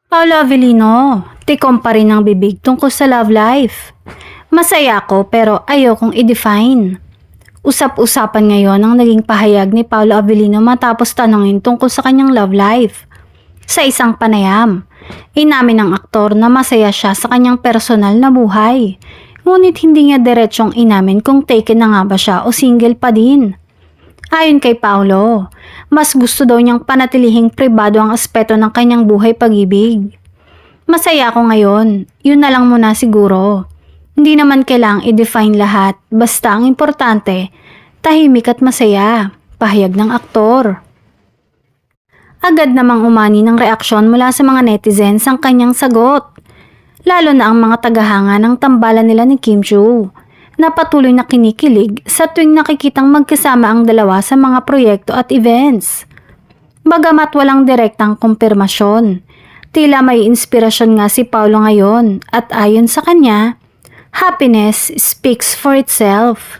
Paolo Avellino, tikom pa rin ang bibig tungkol sa love life. Masaya ako pero ayokong i-define. Usap-usapan ngayon ang naging pahayag ni Paolo Avellino matapos tanungin tungkol sa kanyang love life. Sa isang panayam, inamin ng aktor na masaya siya sa kanyang personal na buhay. Ngunit hindi niya diretsyong inamin kung taken na nga ba siya o single pa din. Ayon kay Paolo, mas gusto daw niyang panatilihing pribado ang aspeto ng kanyang buhay pag-ibig. Masaya ako ngayon, yun na lang muna siguro. Hindi naman kailangang i-define lahat, basta ang importante, tahimik at masaya, pahayag ng aktor. Agad namang umani ng reaksyon mula sa mga netizens ang kanyang sagot. Lalo na ang mga tagahanga ng tambalan nila ni Kim Chiu, na patuloy na kinikilig sa tuwing nakikitang magkasama ang dalawa sa mga proyekto at events. Bagamat walang direktang kumpirmasyon, tila may inspirasyon nga si Paolo ngayon at ayon sa kanya, happiness speaks for itself.